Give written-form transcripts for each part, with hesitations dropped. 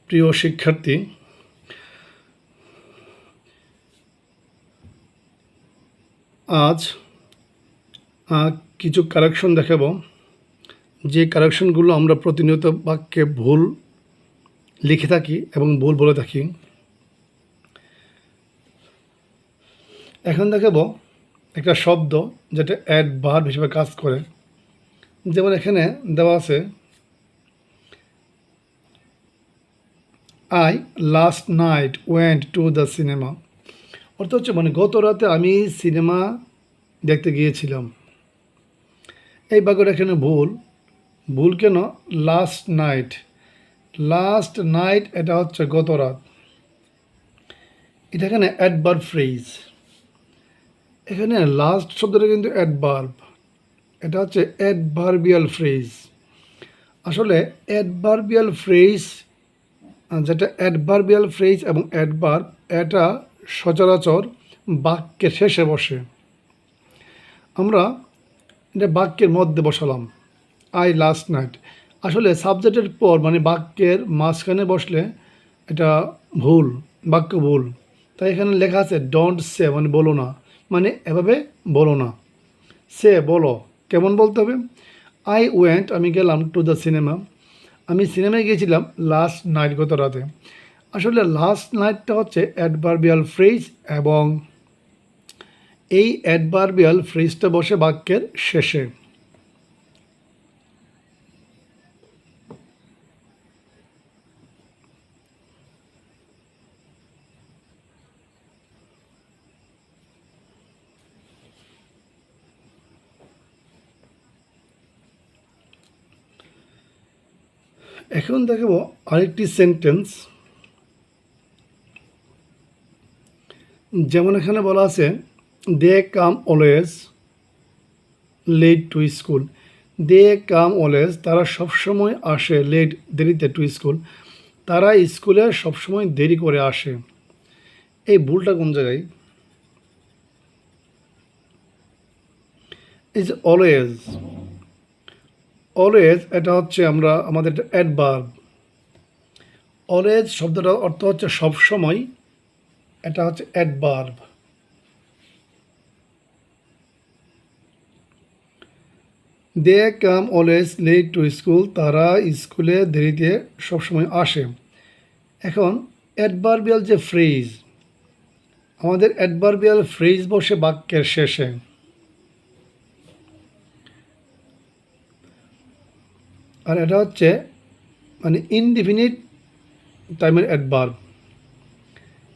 প্রিয় শিক্ষার্থী, আজ কিছু কারেকশন দেখাবো। যে কারেকশনগুলো আমরা প্রতিনিয়ত বাক্যে ভুল লিখে থাকি এবং ভুল বলে থাকি। এখন দেখাবো একটা শব্দ যেটা অ্যাডভার্ব হিসেবে কাজ করে। যেমন এখানে দেওয়া আছে, I last night went to the cinema. অর্থ হচ্ছে গত রাতে আমি সিনেমা দেখতে গিয়েছিলাম। এই বাক্যটা এখানে ভুল কেন? লাস্ট নাইট এটা হচ্ছে গত রাত। এটা এখানে অ্যাডভার্ব ফ্রেজ। এখানে লাস্ট শব্দটা কিন্তু অ্যাডভার্ব, এটা হচ্ছে অ্যাডভার্বিয়াল ফ্রেজ। আসলে অ্যাডভার্বিয়াল ফ্রেজ, যেটা অ্যাডভার্বিয়াল ফ্রেজ এবং অ্যাডভার্ব, এটা সচরাচর বাক্যের শেষে বসে। আমরা এটা বাক্যের মধ্যে বসালাম, আই লাস্ট নাইট। আসলে সাবজেক্টের পর বাক্যের মাঝখানে বসলে এটা বাক্য ভুল। তাই এখানে লেখা আছে ডোন্ট সে, বলো না, এভাবে বলো না। সে বলো, কেমন বলতে হবে? আই ওয়েন্ট, আমি গেলাম, টু দ্য সিনেমা, আমি সিনেমায় গিয়েছিলাম লাস্ট নাইট, গত রাতে। আসলে লাস্ট নাইটটা হচ্ছে অ্যাডভার্বিয়াল ফ্রেজ এবং এই অ্যাডভার্বিয়াল ফ্রেজটা বসে বাক্যের শেষে। এখন দেখাবো আরেকটি সেন্টেন্স। যেমন এখানে বলা আছে, they come always late to school. They come always, তারা সবসময় আসে, লেট দেরিতে, টু স্কুল, তারা স্কুলে সবসময় দেরি করে আসে। এই ভুলটা কোন জায়গায়? এই যে অলওয়েজ এটা হচ্ছে আমাদের অ্যাডভার্ব। অলওয়েজ শব্দটার অর্থ হচ্ছে সবসময়, এটা হচ্ছে adverb. They come always late to school, তারা স্কুলে দেরিতে সবসময় আসে। এখন অ্যাডভার্বিয়াল যে ফ্রেজ, আমাদের অ্যাডভার্বিয়াল ফ্রেজ বসে বাক্যের শেষে। আর এটা হচ্ছে ইনডিফিনিট টাইমের অ্যাডভার্ব।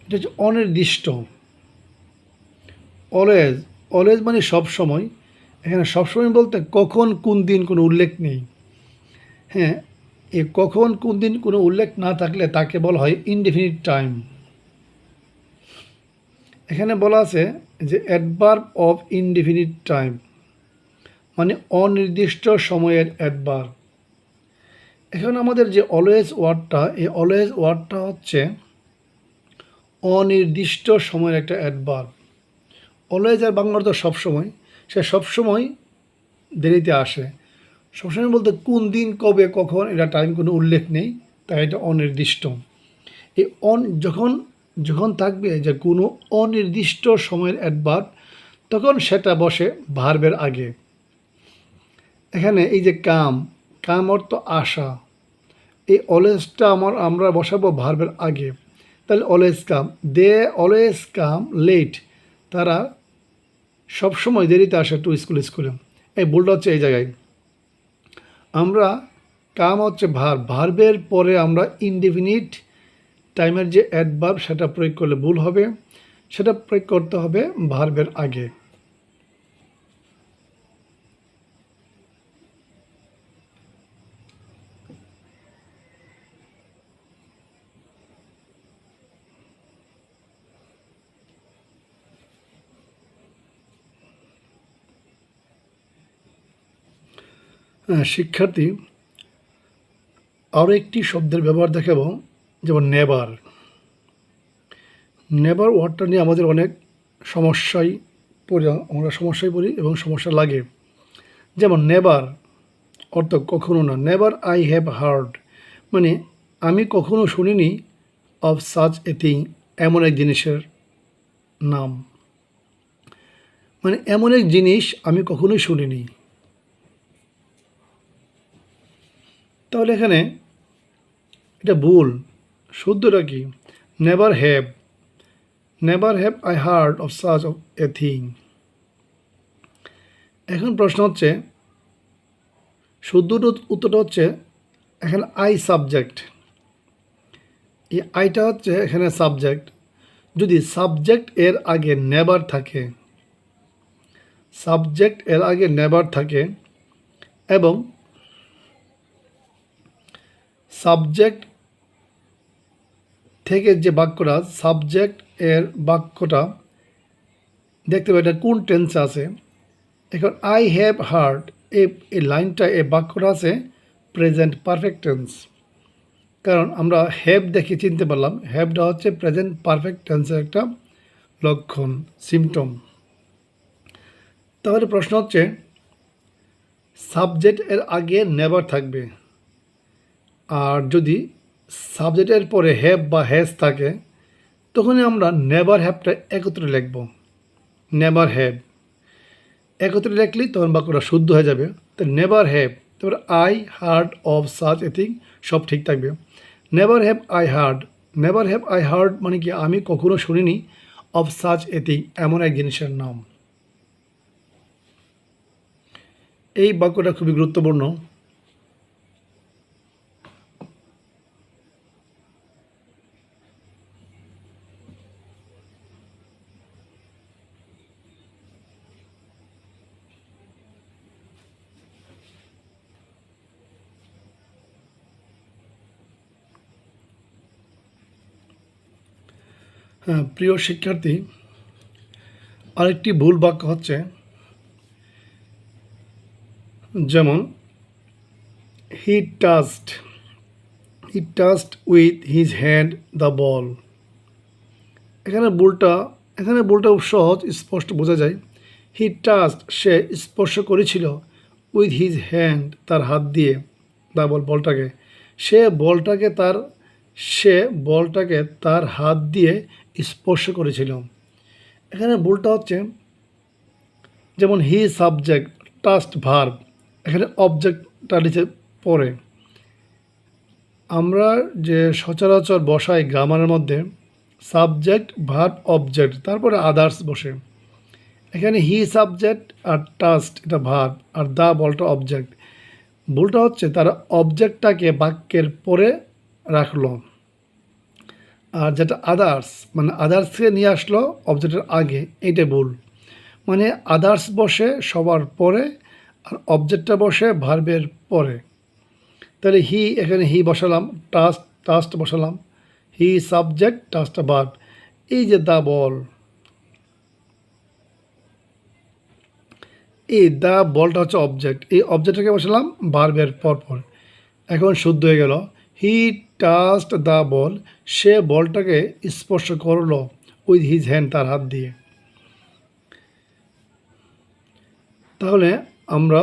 এটা হচ্ছে অনির্দিষ্ট। অলওয়েজ সবসময়। এখানে সবসময় বলতে কখন কোন দিন কোনো উল্লেখ নেই। হ্যাঁ, এই কখন কোন দিন কোনো উল্লেখ না থাকলে তাকে বলা হয় ইনডিফিনিট টাইম। এখানে বলা আছে যে অ্যাডভার্ব অফ ইনডিফিনিট টাইম, অনির্দিষ্ট সময়ের অ্যাডভার্ব। এখন আমাদের যে অলওয়েজ ওয়ার্ডটা, এই অলওয়েজ ওয়ার্ডটা হচ্ছে অনির্দিষ্ট সময়ের একটা অ্যাডভার্ব। অলওয়েজ আর বাংলা অর্থ সবসময়, সে সবসময় দেরিতে আসে। সবসময় বলতে কোন দিন, কবে, কখন, এটা টাইম কোনো উল্লেখ নেই, তাই এটা অনির্দিষ্ট। এই যখন থাকবে যে কোনো অনির্দিষ্ট সময়ের অ্যাডভার্ব, তখন সেটা বসে ভার্বের আগে। এখানে এই যে কাম অর্থ আসা, এই অলওয়েজটা আমরা বসাবো ভার্বের আগে। তাহলে always come, they always come late, তারা সবসময় দেরিতে আসে টু স্কুলে। এই ভুলটা হচ্ছে এই জায়গায়। আমরা কাম হচ্ছে ভার্বের পরে আমরা ইনডিফিনিট টাইমের যে অ্যাডভার্ব সেটা প্রয়োগ করলে ভুল হবে, সেটা প্রয়োগ করতে হবে ভার্বের আগে। শিক্ষার্থী, আরও একটি শব্দের ব্যবহার দেখাবো, যেমন নেভার। নেভার ওয়ার্ডটা নিয়ে আমাদের অনেক আমরা সমস্যায় পড়ি এবং সমস্যা লাগে। যেমন নেভার অর্থ কখনো না। নেভার আই হ্যাভ হার্ড, আমি কখনো শুনিনি অফ সাচ এ থিং, এমন এক জিনিসের নাম। মানে এমন এক জিনিস আমি কখনোই শুনিনি। তাহলে এখানে এটা ভুল। শুদ্ধটা কি? Never have, never have I hard of such of a thing. এখন প্রশ্ন হচ্ছে, শুদ্ধ উত্তরটা হচ্ছে এখানে আই সাবজেক্ট। এই আইটা হচ্ছে এখানে সাবজেক্ট। যদি সাবজেক্ট এর আগে নেভার থাকে, সাবজেক্ট এর আগে নেভার থাকে এবং সাবজেক্ট থেকে যে বাক্যটা, সাবজেক্ট এর বাক্যটা দেখতে পাই এটা কোন টেন্সে আছে। এখন আই হ্যাভ হার্ড, এই লাইনটা, এই বাক্যটা আছে প্রেজেন্ট পারফেক্ট টেন্স। কারণ আমরা হ্যাভ দেখে চিনতে পারলাম হ্যাভটা হচ্ছে প্রেজেন্ট পারফেক্ট টেন্সের একটা লক্ষণ, সিমটম। তাহলে প্রশ্ন হচ্ছে সাবজেক্ট এর আগে নেভার থাকবে, আর যদি সাবজেক্টের পরে হ্যাভ বা হ্যাজ থাকে তখনই আমরা নেভার হ্যাভটা একত্রে লিখব। নেভার হ্যাভ একত্রে লিখলেই তখন বাক্যটা শুদ্ধ হয়ে যাবে। তো নেভার হ্যাভ, তারপরে I hard of such a thing, সব ঠিক থাকবে। Never have I hard, never have I hard মানে কি আমি কখনো শুনিনি অফ সাচ এ থিং, এমন এক জিনিসের নাম। এই বাক্যটা খুবই গুরুত্বপূর্ণ। হ্যাঁ, প্রিয় শিক্ষার্থী, আরেকটি ভুল বাক্য হচ্ছে, যেমন he touched with his hand the ball. এখানে ভুলটা খুব সহজ, স্পষ্ট বোঝা যায়। হি টাচড, সে স্পর্শ করেছিল, উইথ হিজ হ্যান্ড, তার হাত দিয়ে, দ্য বল, বলটাকে। সে বলটাকে তার হাত দিয়ে স্পর্শ করেছিল। এখানে ভুলটা হচ্ছে, যেমন হি সাবজেক্ট, টাচড ভার্ব, এখানে অবজেক্টটা নিচে পড়ে। আমরা যে সচরাচর বসাই গ্রামারের মধ্যে সাবজেক্ট ভার্ব অবজেক্ট, তারপরে আদার্স বসে। এখানে হি সাবজেক্ট আর টাচড এটা ভার্ব আর দ্য বলটা অবজেক্ট। ভুলটা হচ্ছে তারা অবজেক্টটাকে বাক্যের পরে রাখলো, আর যেটা আদার্স মানে আদার্সকে নিয়ে আসলো অবজেক্টের আগে, এইটা ভুল। মানে আদার্স বসে সবার পরে আর অবজেক্টটা বসে ভার্বের পরে। তাহলে এখানে হি বসালাম, টাস্ট বসালাম, হি সাবজেক্ট, টাস্টটা ভার্ব। এই যে দ্য বল, এই দ্য বলটা হচ্ছে অবজেক্ট, এই অবজেক্টটাকে বসালাম ভার্বের পর। এখন শুদ্ধ হয়ে গেল, হি টাচড দ্য বল, সে বলটাকে স্পর্শ করলো উইথ হিজ হ্যান্ড, তার হাত দিয়ে। তাহলে আমরা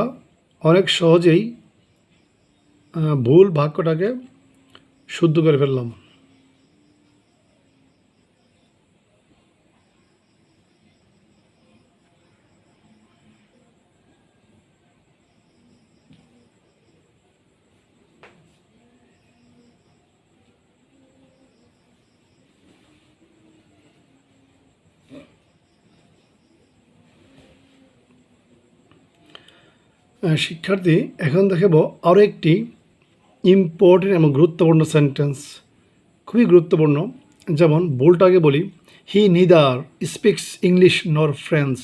অনেক সহজেই ভুল বাক্যটাকে শুদ্ধ করে ফেললাম। শিক্ষার্থী, এখন দেখাবো আরও একটি ইম্পর্টেন্ট এবং গুরুত্বপূর্ণ সেন্টেন্স, খুবই গুরুত্বপূর্ণ। যেমন ভুলটাকে বলি, হি নিদার স্পিক্স ইংলিশ নর ফ্রেঞ্চ।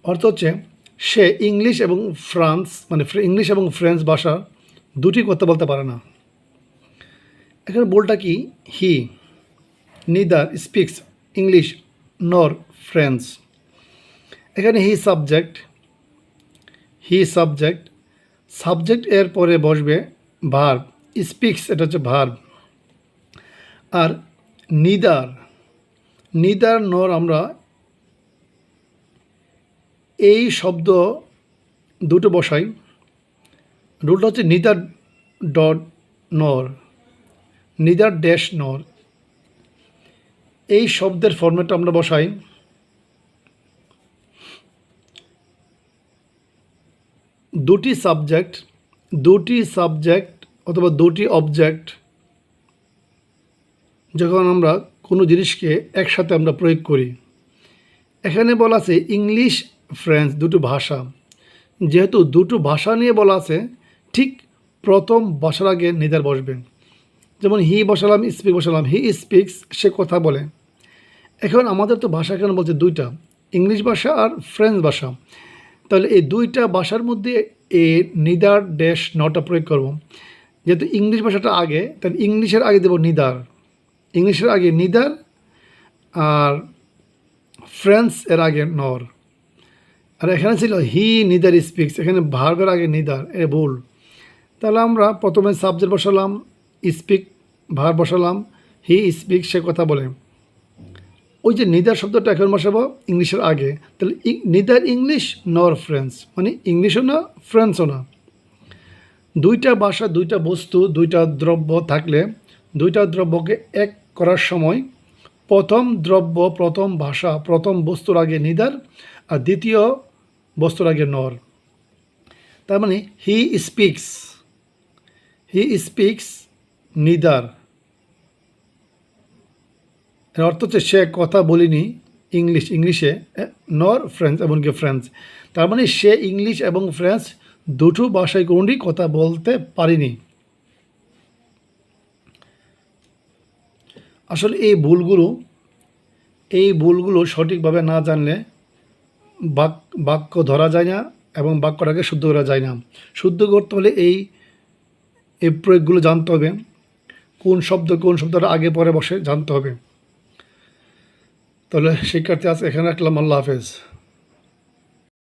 অর্থ হচ্ছে সে ইংলিশ এবং ফ্রেঞ্চ ভাষা দুটি কথা বলতে পারে না। এখানে ভুলটা কি? হি নিদার স্পিক্স ইংলিশ নর ফ্রেঞ্চ। এখানে হি সাবজেক্ট এর পরে বসবে ভার্ব, স্পিক্স এটা হচ্ছে ভার্ব, আর নিদার নর আমরা এই শব্দ দুটো বসাই। রুলটা হচ্ছে নিদার ডট নর, নিদার ড্যাশ নর। এই শব্দের ফরম্যাটটা আমরা বসাই দুটি সাবজেক্ট অথবা দুটি অবজেক্ট যখন আমরা কোনো জিনিসকে একসাথে আমরা প্রয়োগ করি। এখানে বলা আছে ইংলিশ ফ্রেঞ্চ দুটো ভাষা, যেহেতু দুটো ভাষা নিয়ে বলা আছে ঠিক প্রথম ভাষার আগে নিদার বসবে। যেমন হি বসালাম, স্পিক বসালাম, হি স্পিক্স সে কথা বলে। এখন আমাদের তো ভাষা এখানে বলছে দুইটা, ইংলিশ ভাষা আর ফ্রেঞ্চ ভাষা। তাহলে এই দুইটা ভাষার মধ্যে এই নিদার ড্যাশ নটা প্রয়োগ করব। যেহেতু ইংলিশ ভাষাটা আগে, তাহলে ইংলিশের আগে দেব নিদার, ইংলিশের আগে নিদার, আর ফ্রেঞ্চ এর আগে নর। আর এখানে ছিল হি নিদার স্পিক্স, এখানে ভার্বের আগে নিদার, এ ভুল। তাহলে আমরা প্রথমে সাবজেক্ট বসালাম, স্পিক ভার্ব বসালাম, হি স্পিক সে কথা বলে। ওই যে নিদার শব্দটা এখন বসাবো ইংলিশের আগে, তাহলে নিদার ইংলিশ নর ফ্রেঞ্চ, মানে ইংলিশও না ফ্রেঞ্চও না। দুইটা ভাষা, দুইটা বস্তু, দুইটা দ্রব্য থাকলে দুইটা দ্রব্যকে এক করার সময় প্রথম দ্রব্য, প্রথম ভাষা, প্রথম বস্তুর আগে নিদার আর দ্বিতীয় বস্তুর আগে নর। তার মানে হি স্পিক্স নিদার, এর অর্থ হচ্ছে সে কথা বলিনি ইংলিশে, নর ফ্রেঞ্চ, এমনকি ফ্রেঞ্চ। তার মানে সে ইংলিশ এবং ফ্রেঞ্চ দুটো ভাষায় কোনোটি কথা বলতে পারিনি। আসলে এই ভুলগুলো সঠিকভাবে না জানলে বাক্য ধরা যায় না এবং বাক্যটাকে শুদ্ধ করা যায় না। শুদ্ধ করতে হলে এই প্রয়োগগুলো জানতে হবে, কোন শব্দটা আগে পরে বসে জানতে হবে। তাহলে শিক্ষার্থী আজ এখানে রাখলাম। আল্লাহ হাফেজ।